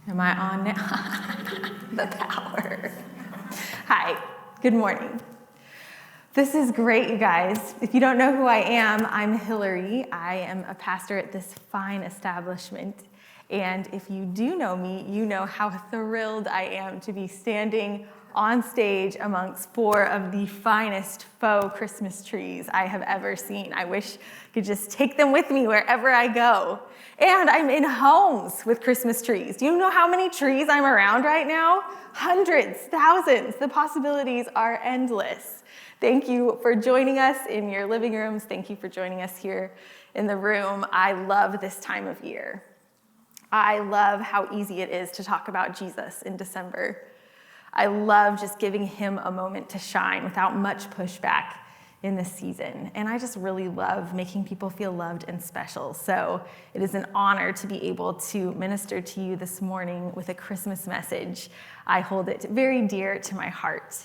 Am I on now? The power. Hi, good morning. This is great, you guys. If you don't know who I am, I'm Hilary. I am a pastor at this fine establishment. And if you do know me, you know how thrilled I am to be standing on stage amongst four of the finest faux Christmas trees I have ever seen. I wish I could just take them with me wherever I go. And I'm in homes with Christmas trees. Do you know how many trees I'm around right now? Hundreds, thousands. The possibilities are endless. Thank you for joining us in your living rooms. Thank you for joining us here in the room. I love this time of year. I love how easy it is to talk about Jesus in December. I love just giving him a moment to shine without much pushback in this season. And I just really love making people feel loved and special. So it is an honor to be able to minister to you this morning with a Christmas message. I hold it very dear to my heart,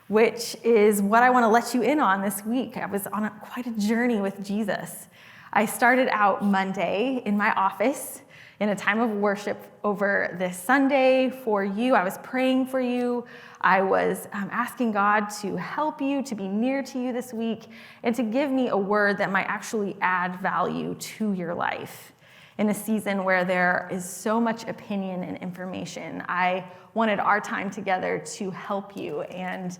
which is what I want to let you in on this week. I was on quite a journey with Jesus. I started out Monday in my office in a time of worship over this Sunday for you. I was praying for you. I was asking God to help you, to be near to you this week, and to give me a word that might actually add value to your life. In a season where there is so much opinion and information, I wanted our time together to help you and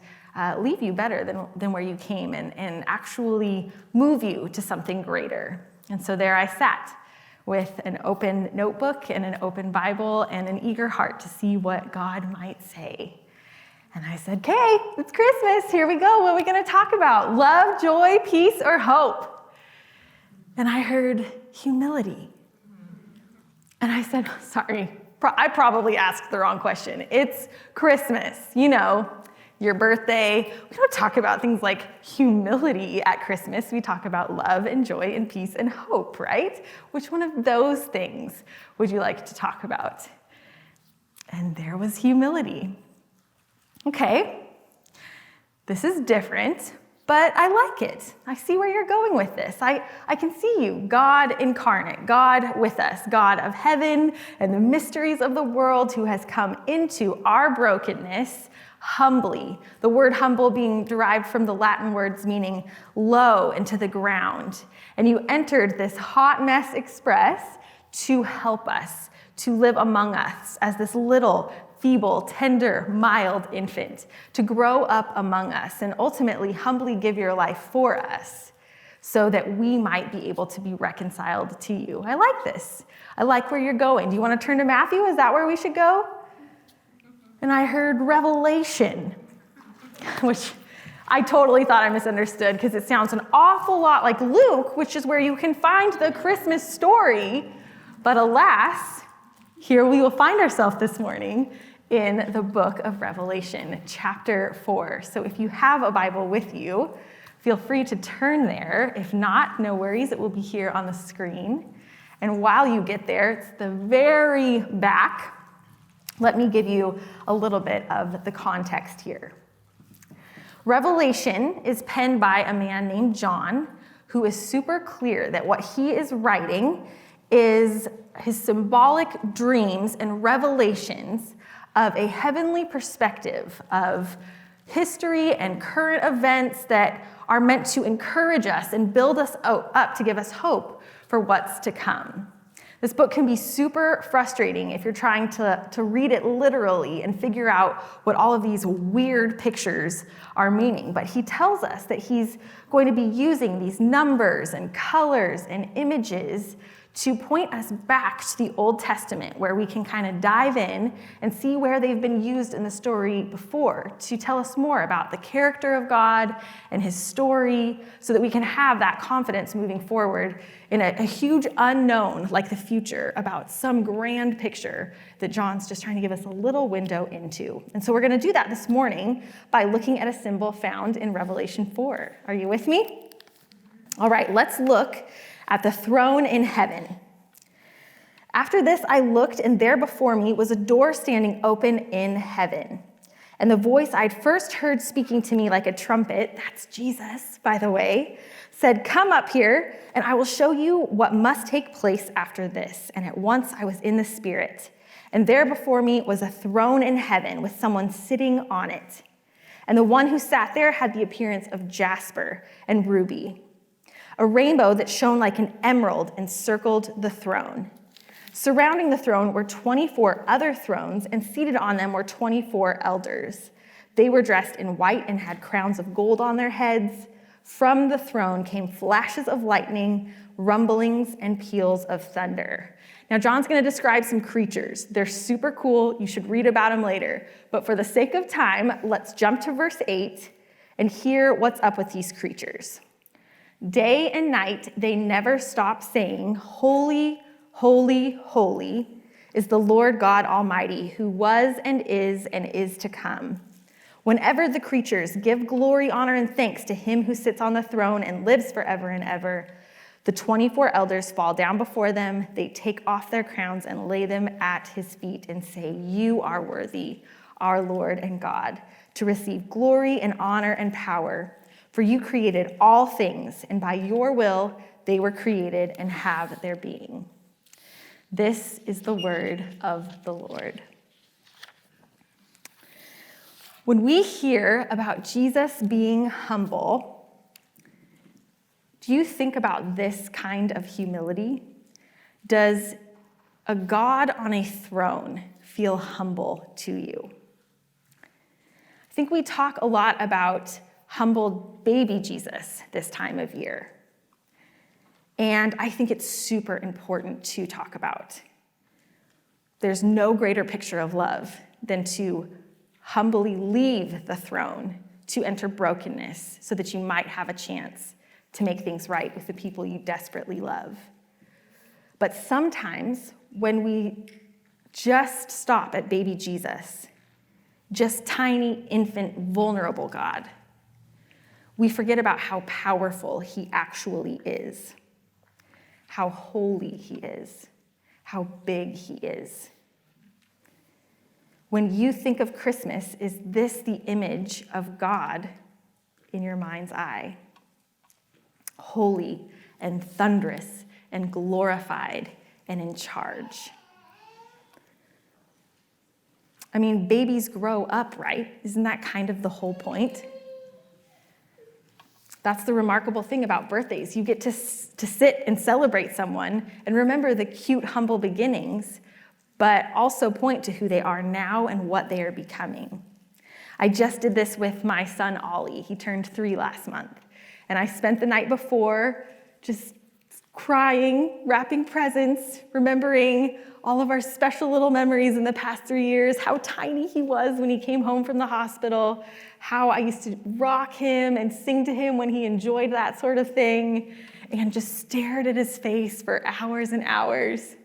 leave you better than where you came and actually move you to something greater. And so there I sat with an open notebook and an open Bible and an eager heart to see what God might say. And I said, okay, it's Christmas. Here we go. What are we going to talk about? Love, joy, peace, or hope? And I heard humility. And I said, sorry, I probably asked the wrong question. It's Christmas, your birthday. We don't talk about things like humility at Christmas. We talk about love and joy and peace and hope, right? Which one of those things would you like to talk about? And there was humility. Okay, this is different, but I like it. I see where you're going with this. I can see you, God incarnate, God with us, God of heaven and the mysteries of the world who has come into our brokenness humbly. The word humble being derived from the Latin words meaning low and to the ground. And you entered this hot mess express to help us, to live among us as this little, feeble, tender, mild infant, to grow up among us and ultimately humbly give your life for us so that we might be able to be reconciled to you. I like this. I like where you're going. Do you want to turn to Matthew? Is that where we should go? And I heard Revelation, which I totally thought I misunderstood because it sounds an awful lot like Luke, which is where you can find the Christmas story. But alas, here we will find ourselves this morning in the book of Revelation, chapter 4. So if you have a Bible with you, feel free to turn there. If not, no worries, it will be here on the screen. And while you get there, it's the very back. Let me give you a little bit of the context here. Revelation is penned by a man named John, who is super clear that what he is writing is his symbolic dreams and revelations of a heavenly perspective of history and current events that are meant to encourage us and build us up to give us hope for what's to come. This book can be super frustrating if you're trying to read it literally and figure out what all of these weird pictures are meaning. But he tells us that he's going to be using these numbers and colors and images to point us back to the Old Testament, where we can kind of dive in and see where they've been used in the story before, to tell us more about the character of God and his story, so that we can have that confidence moving forward in a huge unknown like the future about some grand picture that John's just trying to give us a little window into. And so we're going to do that this morning by looking at a symbol found in Revelation 4. Are you with me? All right, let's look at the throne in heaven. After this, I looked, and there before me was a door standing open in heaven. And the voice I'd first heard speaking to me like a trumpet, that's Jesus, by the way, said, "Come up here, and I will show you what must take place after this." And at once I was in the Spirit. And there before me was a throne in heaven with someone sitting on it. And the one who sat there had the appearance of jasper and ruby. A rainbow that shone like an emerald encircled the throne. Surrounding the throne were 24 other thrones, and seated on them were 24 elders. They were dressed in white and had crowns of gold on their heads. From the throne came flashes of lightning, rumblings, and peals of thunder. Now, John's going to describe some creatures. They're super cool. You should read about them later. But for the sake of time, let's jump to verse 8 and hear what's up with these creatures. Day and night, they never stop saying, "Holy, holy, holy is the Lord God Almighty, who was and is to come." Whenever the creatures give glory, honor, and thanks to him who sits on the throne and lives forever and ever, the 24 elders fall down before them. They take off their crowns and lay them at his feet and say, "You are worthy, our Lord and God, to receive glory and honor and power. For you created all things, and by your will they were created and have their being." This is the word of the Lord. When we hear about Jesus being humble, do you think about this kind of humility? Does a God on a throne feel humble to you? I think we talk a lot about humbled baby Jesus this time of year. And I think it's super important to talk about. There's no greater picture of love than to humbly leave the throne to enter brokenness so that you might have a chance to make things right with the people you desperately love. But sometimes when we just stop at baby Jesus, just tiny, infant, vulnerable God, we forget about how powerful he actually is, how holy he is, how big he is. When you think of Christmas, is this the image of God in your mind's eye? Holy and thunderous and glorified and in charge. I mean, babies grow up, right? Isn't that kind of the whole point? That's the remarkable thing about birthdays. You get to sit and celebrate someone and remember the cute, humble beginnings, but also point to who they are now and what they are becoming. I just did this with my son, Ollie. He turned 3 last month. And I spent the night before just crying, wrapping presents, remembering all of our special little memories in the past 3 years, how tiny he was when he came home from the hospital, how I used to rock him and sing to him when he enjoyed that sort of thing, and just stared at his face for hours and hours.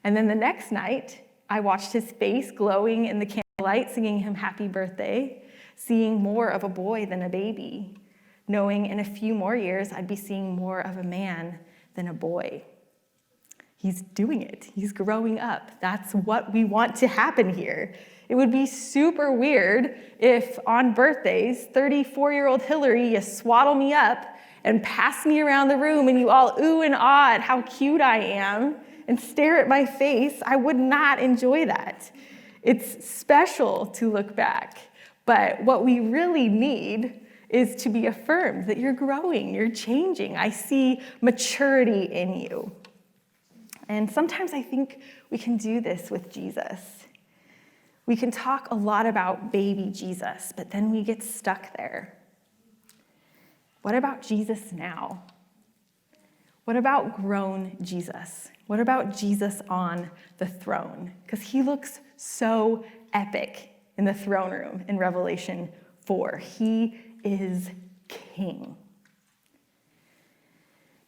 And then the next night, I watched his face glowing in the candlelight, singing him happy birthday, seeing more of a boy than a baby, knowing in a few more years I'd be seeing more of a man than a boy. He's doing it. He's growing up. That's what we want to happen here. It would be super weird if on birthdays, 34-year-old Hilary, you swaddle me up and pass me around the room and you all ooh and ah at how cute I am and stare at my face. I would not enjoy that. It's special to look back, but what we really need is to be affirmed that you're growing, you're changing. I see maturity in you. And sometimes I think we can do this with Jesus. We can talk a lot about baby Jesus, but then we get stuck there. What about Jesus now? What about grown Jesus? What about Jesus on the throne? Because he looks so epic in the throne room in Revelation 4. He is king.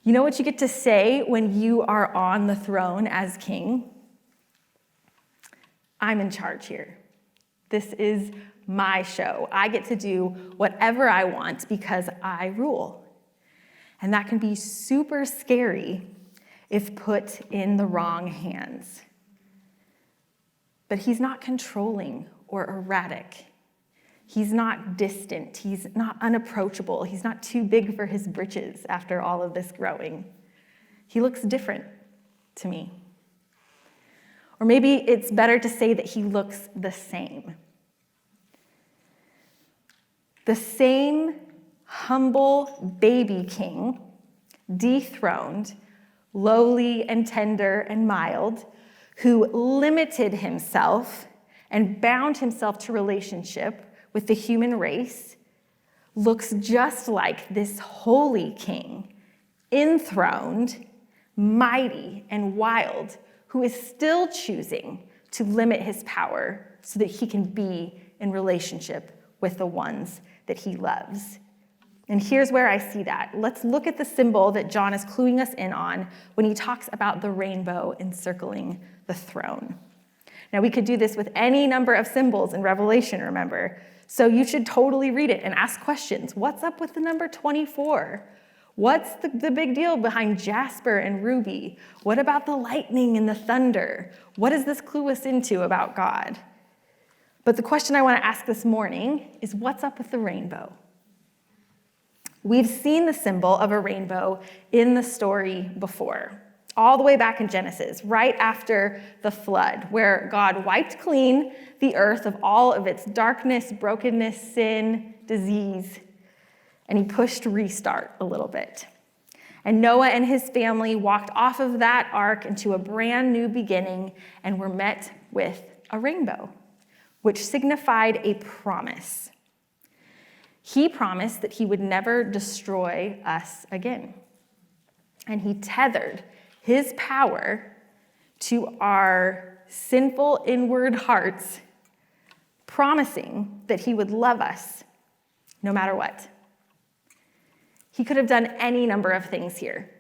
You know what you get to say when you are on the throne as king? I'm in charge here. This is my show. I get to do whatever I want because I rule. And that can be super scary if put in the wrong hands. But he's not controlling or erratic. He's not distant. He's not unapproachable. He's not too big for his britches after all of this growing. He looks different to me. Or maybe it's better to say that he looks the same. The same humble baby king, dethroned, lowly and tender and mild, who limited himself and bound himself to relationship with the human race, looks just like this holy king, enthroned, mighty, and wild, who is still choosing to limit his power so that he can be in relationship with the ones that he loves. And here's where I see that. Let's look at the symbol that John is cluing us in on when he talks about the rainbow encircling the throne. Now, we could do this with any number of symbols in Revelation, remember? So you should totally read it and ask questions. What's up with the number 24? What's the big deal behind jasper and ruby? What about the lightning and the thunder? What does this clue us into about God? But the question I want to ask this morning is, what's up with the rainbow? We've seen the symbol of a rainbow in the story before, all the way back in Genesis, right after the flood, where God wiped clean the earth of all of its darkness, brokenness, sin, disease, and he pushed restart a little bit. And Noah and his family walked off of that ark into a brand new beginning and were met with a rainbow, which signified a promise. He promised that he would never destroy us again. And he tethered his power to our sinful inward hearts, promising that he would love us no matter what. He could have done any number of things here.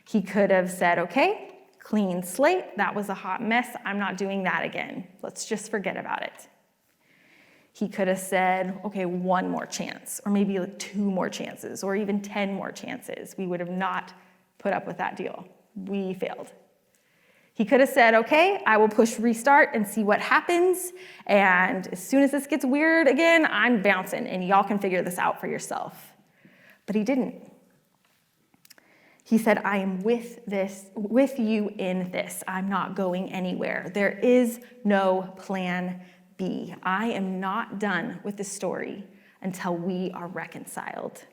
He could have said, okay, clean slate, that was a hot mess, I'm not doing that again. Let's just forget about it. He could have said, okay, one more chance, or maybe like 2 more chances, or even 10 more chances. We would have not put up with that deal. We failed. He could have said, okay, I will push restart and see what happens, and as soon as this gets weird again, I'm bouncing, and y'all can figure this out for yourself. But he didn't. He said, I am with you in this. I'm not going anywhere. There is no plan B. I am not done with the story until we are reconciled.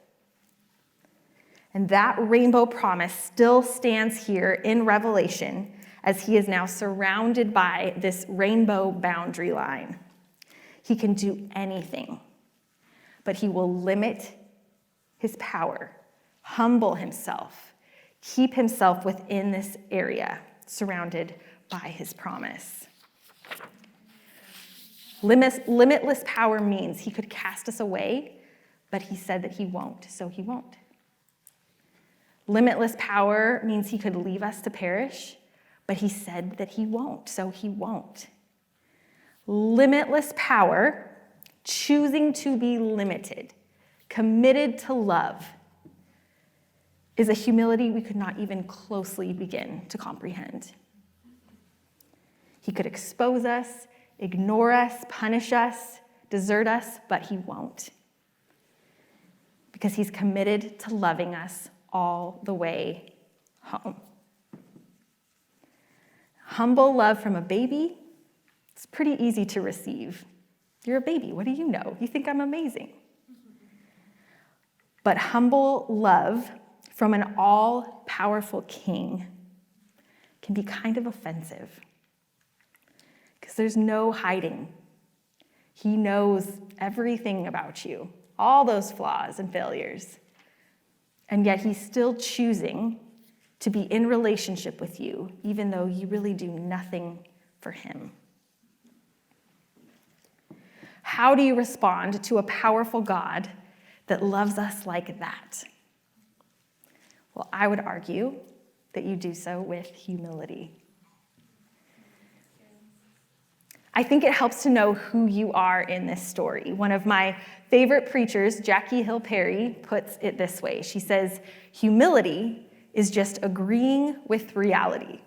And that rainbow promise still stands here in Revelation as he is now surrounded by this rainbow boundary line. He can do anything, but he will limit his power, humble himself, keep himself within this area surrounded by his promise. Limitless power means he could cast us away, but he said that he won't, so he won't. Limitless power means he could leave us to perish, but he said that he won't, so he won't. Limitless power, choosing to be limited, committed to love, is a humility we could not even closely begin to comprehend. He could expose us, ignore us, punish us, desert us, but he won't. Because he's committed to loving us all the way home. Humble love from a baby, it's pretty easy to receive. You're a baby, what do you know? You think I'm amazing. But humble love from an all-powerful king can be kind of offensive. Because there's no hiding. He knows everything about you, all those flaws and failures. And yet he's still choosing to be in relationship with you, even though you really do nothing for him. How do you respond to a powerful God that loves us like that? Well, I would argue that you do so with humility. I think it helps to know who you are in this story. One of my favorite preachers, Jackie Hill Perry, puts it this way. She says, humility is just agreeing with reality.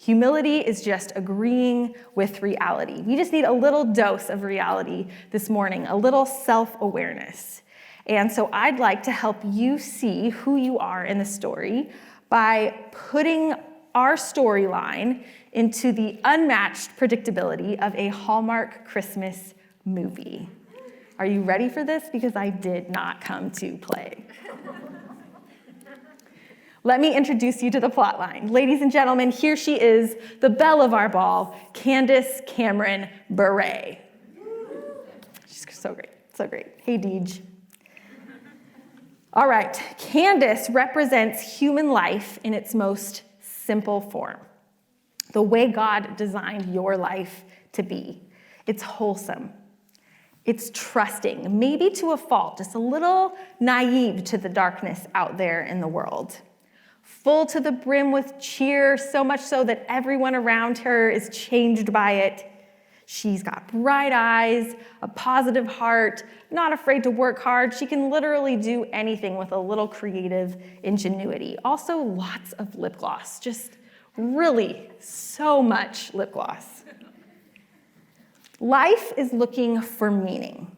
Humility is just agreeing with reality. We just need a little dose of reality this morning, a little self-awareness. And so I'd like to help you see who you are in the story by putting our storyline into the unmatched predictability of a Hallmark Christmas movie. Are you ready for this? Because I did not come to play. Let me introduce you to the plot line. Ladies and gentlemen, here she is, the belle of our ball, Candace Cameron Bure. She's so great, so great. Hey, Deej. All right, Candace represents human life in its most simple form, the way God designed your life to be. It's wholesome. It's trusting, maybe to a fault, just a little naive to the darkness out there in the world. Full to the brim with cheer, so much so that everyone around her is changed by it. She's got bright eyes, a positive heart, not afraid to work hard. She can literally do anything with a little creative ingenuity. Also, lots of lip gloss, just really so much lip gloss. Life is looking for meaning,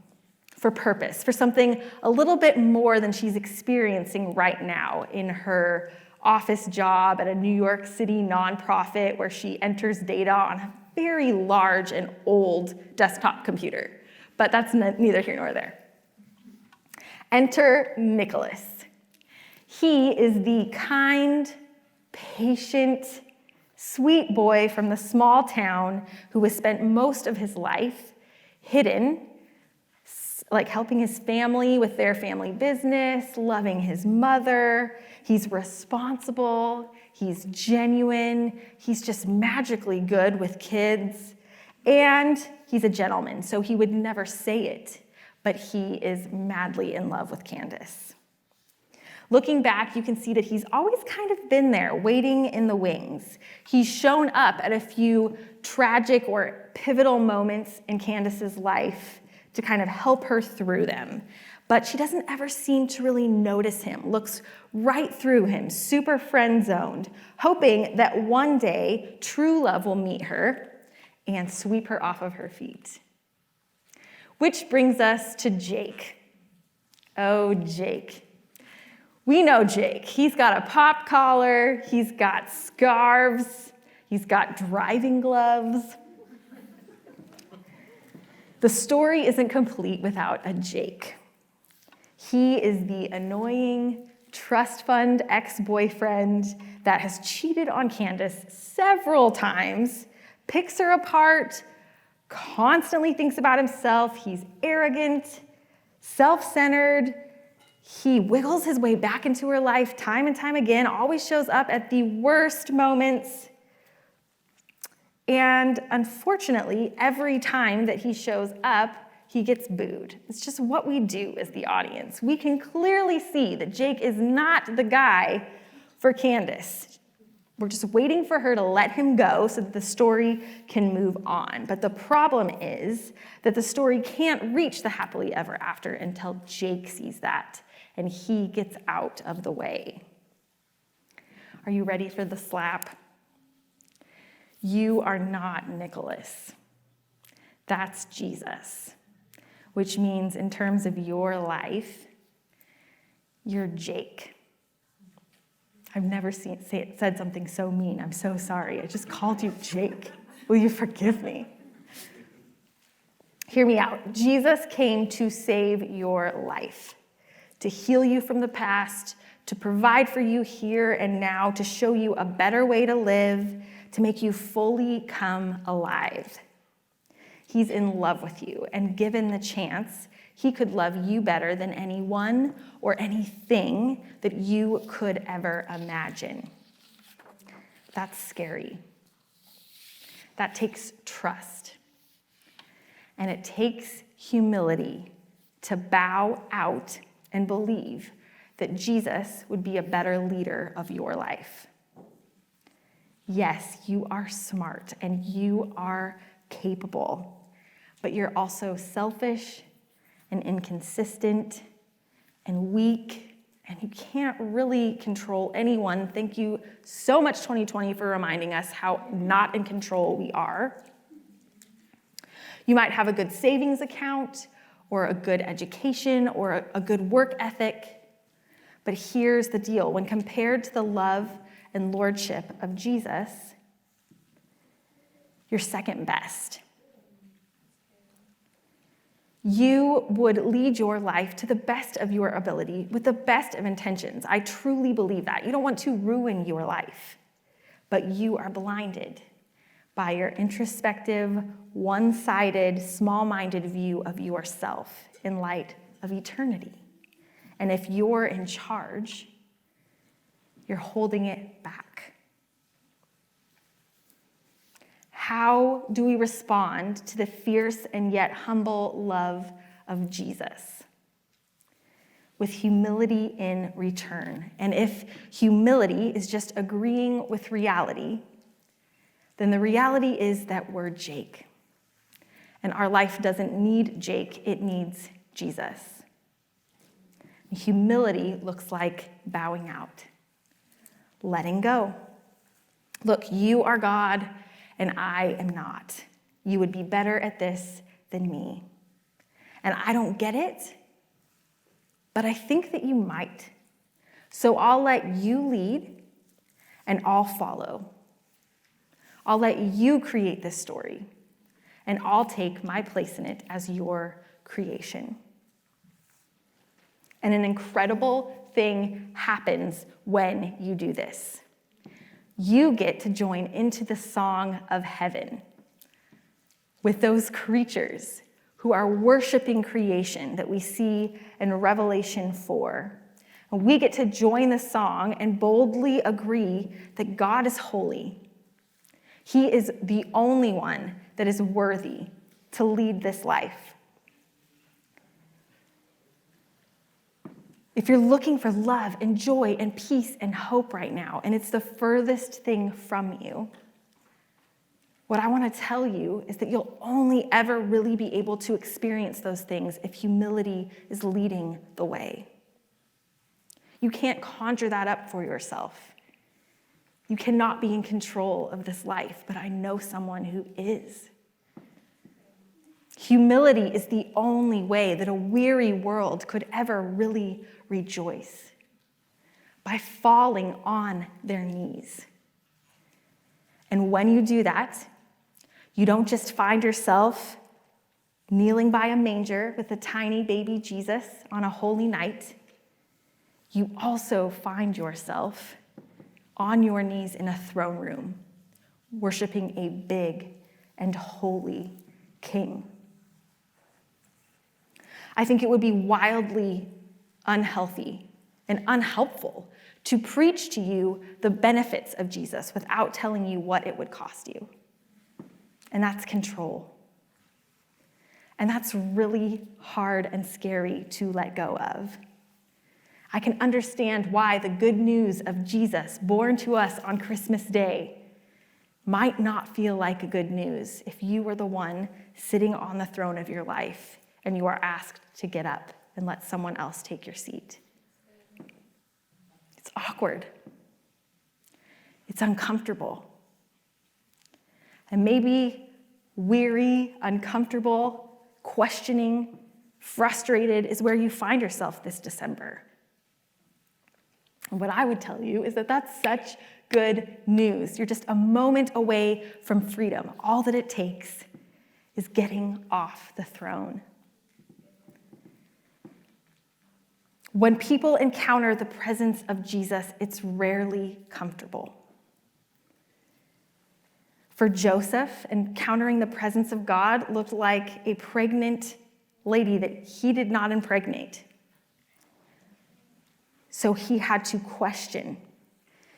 for purpose, for something a little bit more than she's experiencing right now in her office job at a New York City nonprofit where she enters data on a very large and old desktop computer. But that's neither here nor there. Enter Nicholas. He is the kind, patient, sweet boy from the small town who has spent most of his life hidden, like helping his family with their family business, loving his mother. He's responsible, he's genuine, he's just magically good with kids, and he's a gentleman, so he would never say it, but he is madly in love with Candace. Looking back, you can see that he's always kind of been there, waiting in the wings. He's shown up at a few tragic or pivotal moments in Candace's life to kind of help her through them. But she doesn't ever seem to really notice him, looks right through him, super friend-zoned, hoping that one day true love will meet her and sweep her off of her feet. Which brings us to Jake. Oh, Jake. We know Jake. He's got a pop collar, he's got scarves, he's got driving gloves. The story isn't complete without a Jake. He is the annoying trust fund ex-boyfriend that has cheated on Candace several times, picks her apart, constantly thinks about himself. He's arrogant, self-centered. He wiggles his way back into her life time and time again, always shows up at the worst moments. And unfortunately, every time that he shows up, he gets booed. It's just what we do as the audience. We can clearly see that Jake is not the guy for Candace. We're just waiting for her to let him go so that the story can move on. But the problem is that the story can't reach the happily ever after until Jake sees that and he gets out of the way. Are you ready for the slap? You are not Nicholas. That's Jesus. Which means in terms of your life, you're Jake. I've never said something so mean. I'm so sorry. I just called you Jake. Will you forgive me? Hear me out. Jesus came to save your life, to heal you from the past, to provide for you here and now, to show you a better way to live, to make you fully come alive. He's in love with you, and given the chance, he could love you better than anyone or anything that you could ever imagine. That's scary. That takes trust. And it takes humility to bow out and believe that Jesus would be a better leader of your life. Yes, you are smart and you are capable, but you're also selfish and inconsistent and weak and you can't really control anyone. Thank you so much, 2020, for reminding us how not in control we are. You might have a good savings account, or a good education, or a good work ethic. But here's the deal. When compared to the love and lordship of Jesus, you're second best. You would lead your life to the best of your ability with the best of intentions. I truly believe that. You don't want to ruin your life, but you are blinded by your introspective, one-sided, small-minded view of yourself in light of eternity. And if you're in charge, you're holding it back. How do we respond to the fierce and yet humble love of Jesus? With humility in return. And if humility is just agreeing with reality, then the reality is that we're Jake. And our life doesn't need Jake, it needs Jesus. Humility looks like bowing out, letting go. Look, you are God, and I am not. You would be better at this than me. And I don't get it, but I think that you might. So I'll let you lead, and I'll follow. I'll let you create this story, and I'll take my place in it as your creation. And an incredible thing happens when you do this. You get to join into the song of heaven with those creatures who are worshiping creation that we see in Revelation 4. And we get to join the song and boldly agree that God is holy. He is the only one that is worthy to lead this life. If you're looking for love and joy and peace and hope right now, and it's the furthest thing from you, what I want to tell you is that you'll only ever really be able to experience those things if humility is leading the way. You can't conjure that up for yourself. You cannot be in control of this life, but I know someone who is. Humility is the only way that a weary world could ever really rejoice, by falling on their knees. And when you do that, you don't just find yourself kneeling by a manger with a tiny baby Jesus on a holy night. You also find yourself on your knees in a throne room, worshiping a big and holy King. I think it would be wildly unhealthy and unhelpful to preach to you the benefits of Jesus without telling you what it would cost you. And that's control. And that's really hard and scary to let go of. I can understand why the good news of Jesus born to us on Christmas Day might not feel like good news if you were the one sitting on the throne of your life and you are asked to get up and let someone else take your seat. It's awkward. It's uncomfortable. And maybe weary, uncomfortable, questioning, frustrated is where you find yourself this December. And what I would tell you is that that's such good news. You're just a moment away from freedom. All that it takes is getting off the throne. When people encounter the presence of Jesus, it's rarely comfortable. For Joseph, encountering the presence of God looked like a pregnant lady that he did not impregnate. So he had to question.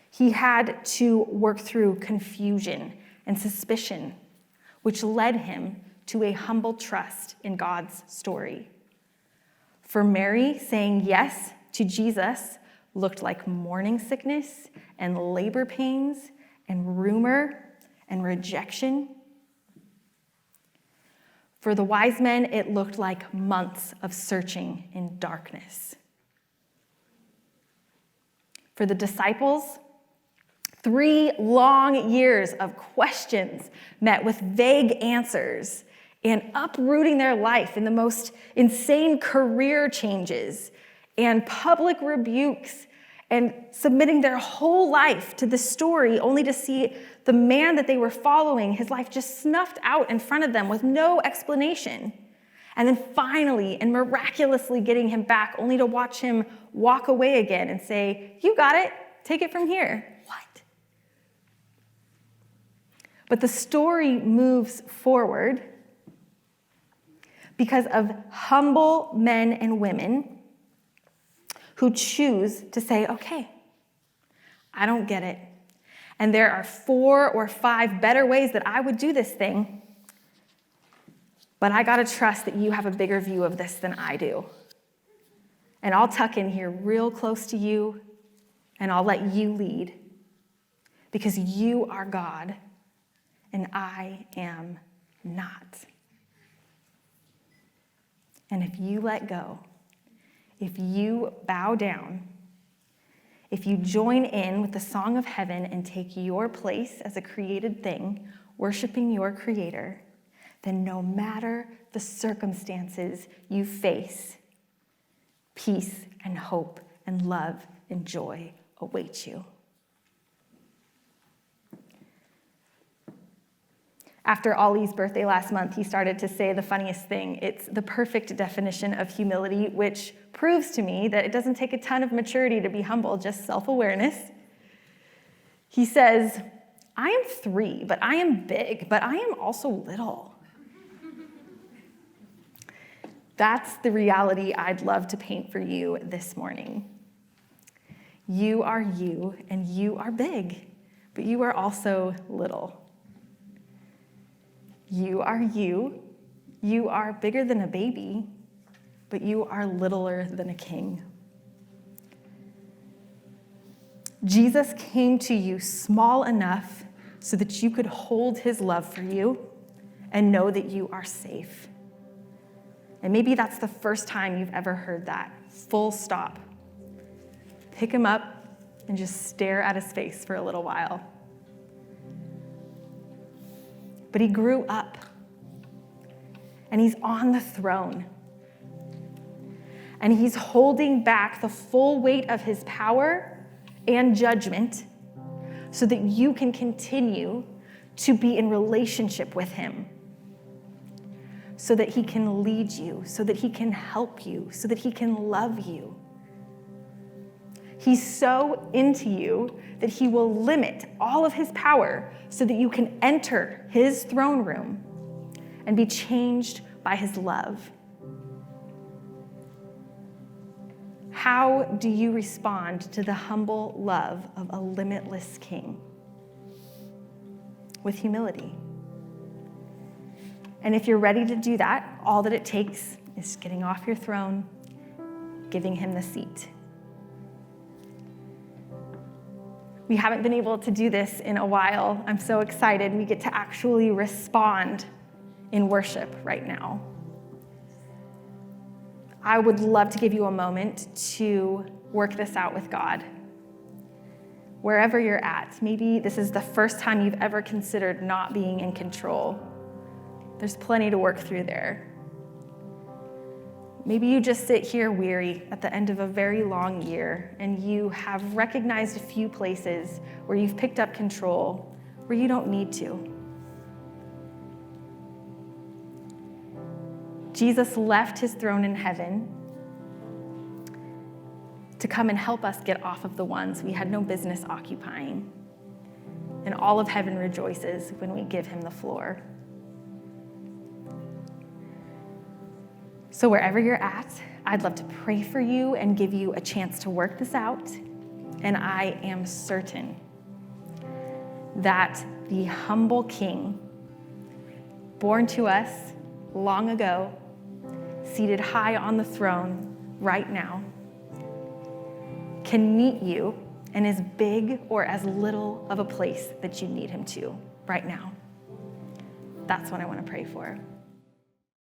He had to work through confusion and suspicion, which led him to a humble trust in God's story. For Mary, saying yes to Jesus looked like morning sickness and labor pains and rumor and rejection. For the wise men, it looked like months of searching in darkness. For the disciples, 3 long years of questions met with vague answers and uprooting their life in the most insane career changes and public rebukes and submitting their whole life to the story only to see the man that they were following, his life just snuffed out in front of them with no explanation. And then finally and miraculously getting him back only to watch him walk away again and say, "You got it, take it from here." What? But the story moves forward because of humble men and women who choose to say, "Okay, I don't get it. And there are 4 or 5 better ways that I would do this thing, but I gotta trust that you have a bigger view of this than I do. And I'll tuck in here real close to you, and I'll let you lead, because you are God, and I am not." And if you let go, if you bow down, if you join in with the song of heaven and take your place as a created thing, worshiping your Creator, then no matter the circumstances you face, peace and hope and love and joy await you. After Ollie's birthday last month, he started to say the funniest thing. It's the perfect definition of humility, which proves to me that it doesn't take a ton of maturity to be humble, just self-awareness. He says, "I am 3, but I am big, but I am also little." That's the reality I'd love to paint for you this morning. You are you, and you are big, but you are also little. You are you. You are bigger than a baby, but you are littler than a king. Jesus came to you small enough so that you could hold his love for you and know that you are safe. And maybe that's the first time you've ever heard that. Full stop. Pick him up and just stare at his face for a little while. But he grew up, and he's on the throne. And he's holding back the full weight of his power and judgment so that you can continue to be in relationship with him, so that he can lead you, so that he can help you, so that he can love you. He's so into you that he will limit all of his power so that you can enter his throne room and be changed by his love. How do you respond to the humble love of a limitless king? With humility. And if you're ready to do that, all that it takes is getting off your throne, giving him the seat. We haven't been able to do this in a while. I'm so excited we get to actually respond in worship right now. I would love to give you a moment to work this out with God. Wherever you're at, maybe this is the first time you've ever considered not being in control. There's plenty to work through there. Maybe you just sit here weary at the end of a very long year, and you have recognized a few places where you've picked up control where you don't need to. Jesus left his throne in heaven to come and help us get off of the ones we had no business occupying. And all of heaven rejoices when we give him the floor. So wherever you're at, I'd love to pray for you and give you a chance to work this out. And I am certain that the humble King, born to us long ago, seated high on the throne right now, can meet you in as big or as little of a place that you need him to right now. That's what I want to pray for.